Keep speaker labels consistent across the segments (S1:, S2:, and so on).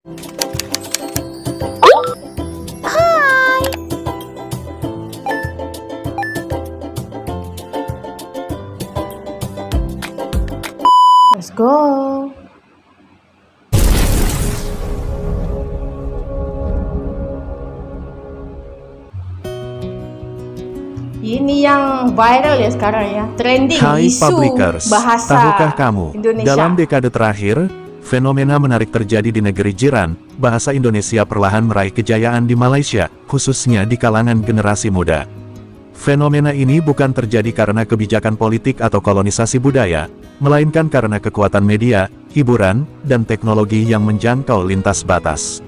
S1: Let's go. Ini yang viral ya sekarang ya, trending
S2: Hai
S1: isu
S2: Publikers,
S1: bahasa
S2: tahukah kamu,
S1: Indonesia.
S2: dalam dekade terakhir, fenomena menarik terjadi di negeri jiran, bahasa Indonesia perlahan meraih kejayaan di Malaysia, khususnya di kalangan generasi muda. Fenomena ini bukan terjadi karena kebijakan politik atau kolonisasi budaya, melainkan karena kekuatan media, hiburan, dan teknologi yang menjangkau lintas batas.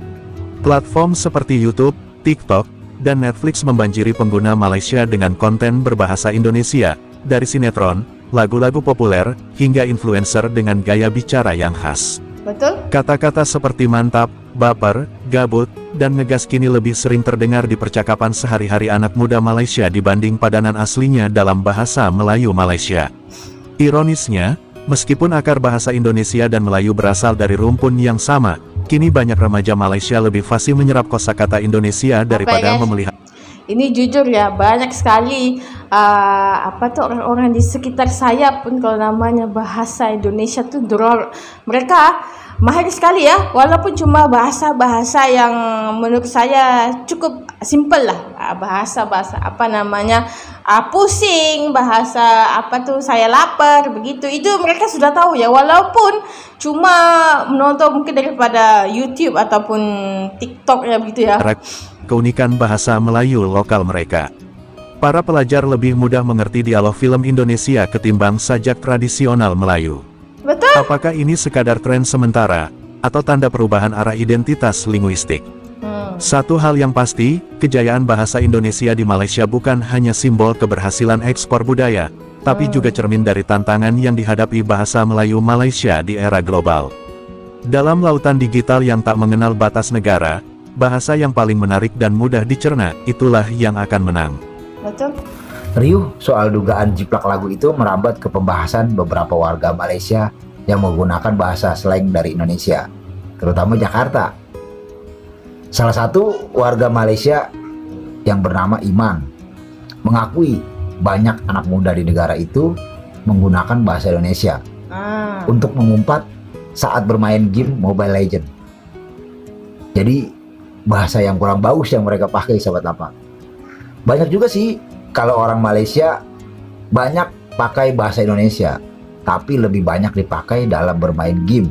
S2: Platform seperti YouTube, TikTok, dan Netflix membanjiri pengguna Malaysia dengan konten berbahasa Indonesia, dari sinetron, lagu-lagu populer, hingga influencer dengan gaya bicara yang khas.
S1: Betul?
S2: Kata-kata seperti mantap, baper, gabut, dan ngegas kini lebih sering terdengar di percakapan sehari-hari anak muda Malaysia dibanding padanan aslinya dalam bahasa Melayu Malaysia. Ironisnya, meskipun akar bahasa Indonesia dan Melayu berasal dari rumpun yang sama, kini banyak remaja Malaysia lebih fasih menyerap kosakata Indonesia daripada memelihara.
S1: Ini jujur ya, banyak sekali orang-orang di sekitar saya pun kalau namanya bahasa Indonesia tuh mereka mahir sekali ya, walaupun cuma bahasa-bahasa yang menurut saya cukup simple lah, bahasa-bahasa pusing, bahasa saya lapar, begitu, itu mereka sudah tahu ya, walaupun cuma menonton mungkin daripada YouTube ataupun TikTok ya begitu ya.
S2: Keunikan bahasa Melayu lokal mereka. Para pelajar lebih mudah mengerti dialog film Indonesia ketimbang sajak tradisional Melayu.
S1: Betul?
S2: Apakah ini sekadar tren sementara, atau tanda perubahan arah identitas linguistik? Satu hal yang pasti, kejayaan bahasa Indonesia di Malaysia bukan hanya simbol keberhasilan ekspor budaya, tapi juga cermin dari tantangan yang dihadapi bahasa Melayu Malaysia di era global. Dalam lautan digital yang tak mengenal batas negara, bahasa yang paling menarik dan mudah dicerna, itulah yang akan menang.
S1: Betul?
S3: Riuh soal dugaan jiplak lagu itu merambat ke pembahasan beberapa warga Malaysia yang menggunakan bahasa slang dari Indonesia, terutama Jakarta. Salah satu warga Malaysia yang bernama Iman mengakui banyak anak muda di negara itu menggunakan bahasa Indonesia untuk mengumpat saat bermain game Mobile Legends. Jadi bahasa yang kurang bagus yang mereka pakai, sahabat apa. Banyak juga sih kalau orang Malaysia banyak pakai bahasa Indonesia, tapi lebih banyak dipakai dalam bermain game.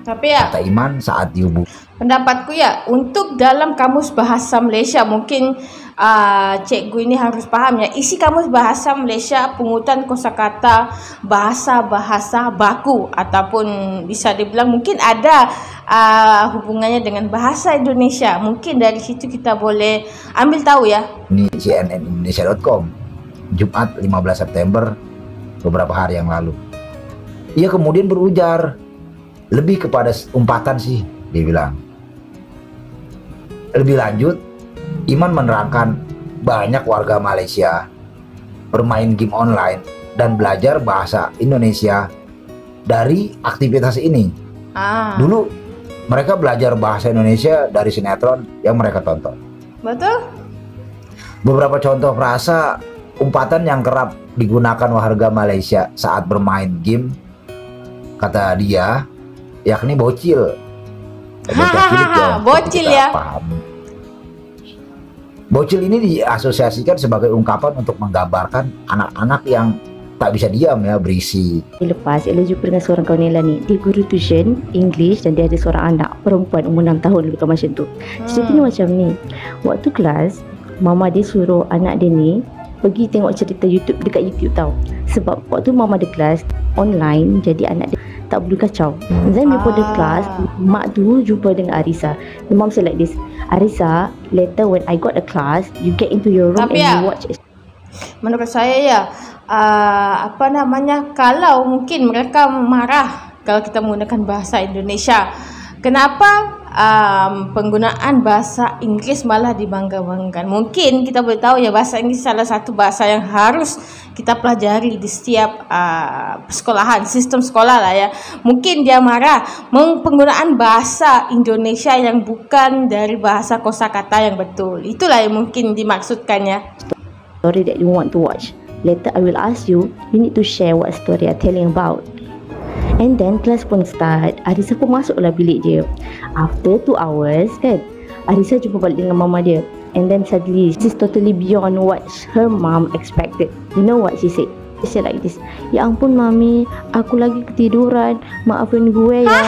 S1: Tapi ya,
S3: kata Iman saat dihubung.
S1: Pendapatku ya, untuk dalam kamus bahasa Malaysia mungkin cikgu ini harus paham ya, isi kamus bahasa Malaysia pungutan kosakata bahasa-bahasa baku ataupun bisa dibilang mungkin ada hubungannya dengan bahasa Indonesia. Mungkin dari situ kita boleh ambil tahu ya.
S3: Ini cnnindonesia.com, Jumat 15 September beberapa hari yang lalu. Ia kemudian berujar, lebih kepada umpatan sih, dia bilang. Lebih lanjut, Iman menerangkan banyak warga Malaysia bermain game online dan belajar bahasa Indonesia dari aktivitas ini. Dulu mereka belajar bahasa Indonesia dari sinetron yang mereka tonton.
S1: Betul?
S3: Beberapa contoh frasa umpatan yang kerap digunakan warga Malaysia saat bermain game, kata dia, yakni bocil.
S1: Bocil ya.
S3: Paham. Bocil ini diasosiasikan sebagai ungkapan untuk menggambarkan anak-anak yang tak bisa diam ya, berisi.
S4: Lepas Ella jumpa dengan seorang kawan Ella ni, dia guru tuition English dan dia ada seorang anak perempuan umur 6 tahun, lebih kurang macam tu. Ceritanya macam ni, waktu kelas mama dia suruh anak dia ni pergi tengok cerita YouTube dekat YouTube tau. Sebab waktu mama dia kelas online, jadi anak dia tak perlu kacau. Then daripada kelas, mak tu jumpa dengan Arisa. The mom said like this, Arisa, later when I got the class, you get into your room and you watch it.
S1: Menurut saya ya, kalau mungkin mereka marah kalau kita menggunakan bahasa Indonesia. Kenapa penggunaan bahasa Inggeris malah dibangga-banggakan. Mungkin kita boleh tahu ya, bahasa Inggeris salah satu bahasa yang harus kita pelajari di setiap sekolahan, sistem sekolah lah ya. Mungkin dia marah penggunaan bahasa Indonesia yang bukan dari bahasa kosakata yang betul. Itulah yang mungkin dimaksudkannya.
S4: Story that you want to watch. Later I will ask you need to share what story I'm telling about. And then kelas pun start. Arisa pun masuklah bilik dia. After 2 hours kan, Arisa jumpa balik dengan mama dia. And then suddenly she's totally beyond what her mom expected. You know what she said? She said like this, "Ya ampun mami, aku lagi ketiduran, maafin gue ya."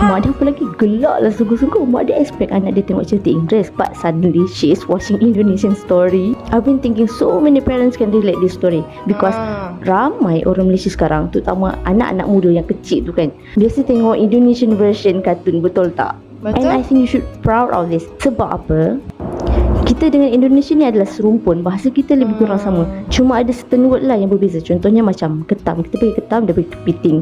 S4: Mak dia pun lagi gelak lah sungguh-sungguh. Mak dia expect anak dia tengok cerita Inggeris, but suddenly she is watching Indonesian story. I've been thinking so many parents can relate this story because ramai orang Malaysia sekarang, terutama anak-anak muda yang kecil tu kan, biasa tengok Indonesian version kartun, betul tak?
S1: Betul.
S4: And I think you should proud of this. Sebab apa? Kita dengan Indonesia ni adalah serumpun. Bahasa kita lebih kurang sama. Cuma ada certain word lah yang berbeza. Contohnya macam ketam. Kita panggil ketam, dia panggil kepiting.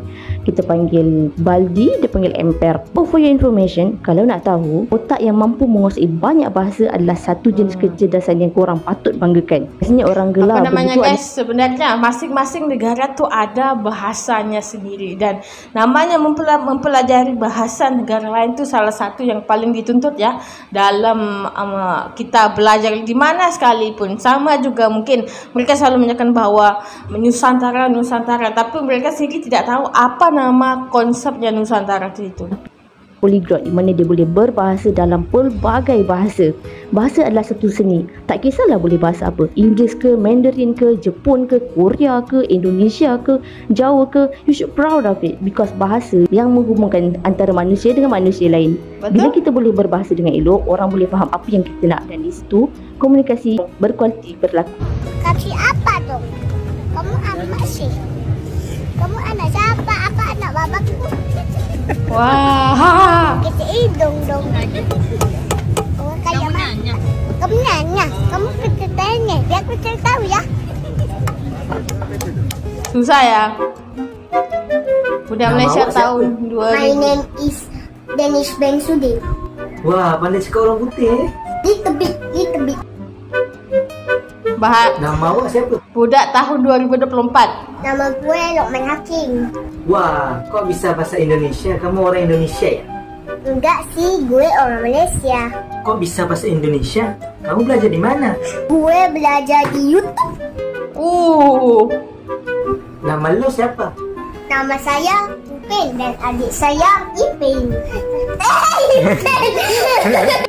S4: Kita panggil baldi, dia panggil emper. Oh, for your information, kalau nak tahu, otak yang mampu menguasai banyak bahasa adalah satu jenis kecerdasan yang korang patut banggakan. Biasanya orang gelar
S1: apa namanya
S4: begitu
S1: guys, sebenarnya masing-masing negara tu ada bahasanya sendiri. Dan namanya mempelajari bahasa negara lain tu salah satu yang paling dituntut ya dalam kita belajar di mana sekalipun. Sama juga mungkin mereka selalu menyatakan bahwa Nusantara, tapi mereka sendiri tidak tahu apa nama konsepnya Nusantara itu.
S4: Polyglot, di mana dia boleh berbahasa dalam pelbagai bahasa. Bahasa adalah satu seni. Tak kisahlah boleh bahasa apa. Inggeris ke, Mandarin ke, Jepun ke, Korea ke, Indonesia ke, Jawa ke. You should proud of it because bahasa yang menghubungkan antara manusia dengan manusia lain.
S1: Betul?
S4: Bila kita boleh berbahasa dengan elok, orang boleh faham apa yang kita nak. Dan di situ, komunikasi berkualiti berlaku.
S5: Kasih apa dong? Kamu anak sih. Kamu anak siapa? Apa anak babaku?
S1: Wah.
S5: Kita hidung dong. Orang kaya mana? Kamu nanya. Kamu kita tanya. Biar aku cari tahu ya.
S1: Susah ya. Budak Malaysia tahun 2000.
S5: My name is Danish Bensudi.
S6: Wah, pandai cakap orang putih.
S5: Little bit.
S6: Nama awak siapa?
S1: Budak tahun 2024.
S5: Nama gue Lokman Hakim.
S6: Wah, kau bisa bahasa Indonesia? Kamu orang Indonesia ya?
S5: Enggak sih, gue orang Malaysia.
S6: Kau bisa bahasa Indonesia? Kamu belajar di mana?
S5: Gue belajar di YouTube.
S6: Nama lo siapa?
S5: Nama saya Upin dan adik saya Ipin.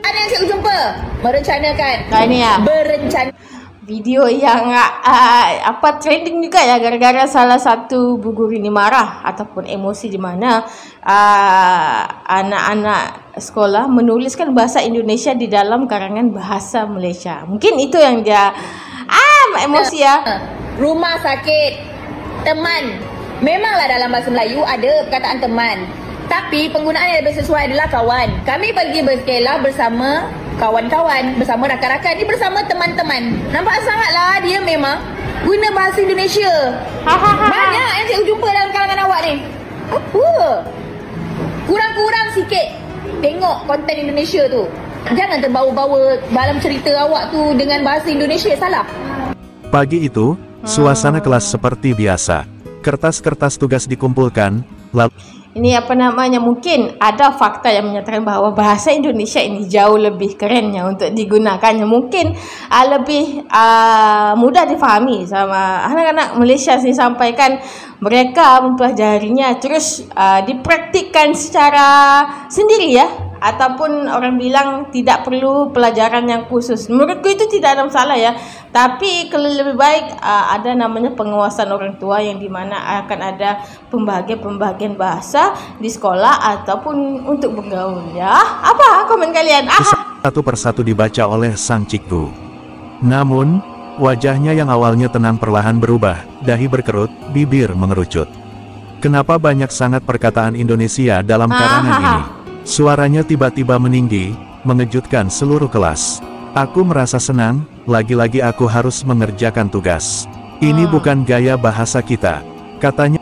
S7: Ada yang saya jumpa merencanakan.
S1: Nah ini ya.
S7: Berencana.
S1: Video yang trending juga ya gara-gara salah satu bu guru ini marah ataupun emosi di mana anak-anak sekolah menuliskan bahasa Indonesia di dalam karangan bahasa Malaysia. Mungkin itu yang dia emosi ya.
S7: Rumah sakit, teman. Memanglah dalam bahasa Melayu ada perkataan teman. Tapi penggunaan yang lebih sesuai adalah kawan. Kami pergi berkelah bersama kawan-kawan, bersama rakan-rakan, ni bersama teman-teman. Nampak sangatlah dia memang guna bahasa Indonesia. Banyak yang saya jumpa dalam kalangan awak ni. Apa? Kurang-kurang sikit tengok konten Indonesia tu. Jangan terbawa-bawa dalam cerita awak tu dengan bahasa Indonesia, salah.
S2: Pagi itu, suasana kelas seperti biasa. Kertas-kertas tugas dikumpulkan, lalu
S1: ini mungkin ada fakta yang menyatakan bahawa bahasa Indonesia ini jauh lebih kerennya untuk digunakannya. Mungkin lebih mudah difahami sama anak-anak Malaysia sini, sampaikan mereka mempelajarinya terus dipraktikkan secara sendiri ya. Ataupun orang bilang tidak perlu pelajaran yang khusus. Menurutku itu tidak ada masalah ya. Tapi kalau lebih baik ada namanya pengawasan orang tua yang dimana akan ada pembagian bahasa di sekolah ataupun untuk bergaul ya. Apa komen kalian?
S2: satu persatu dibaca oleh sang cikgu. Namun, wajahnya yang awalnya tenang perlahan berubah, dahi berkerut, bibir mengerucut. Kenapa banyak sangat perkataan Indonesia dalam karangan ini? Suaranya tiba-tiba meninggi, mengejutkan seluruh kelas. Aku merasa senang, lagi-lagi aku harus mengerjakan tugas. Ini bukan gaya bahasa kita, katanya.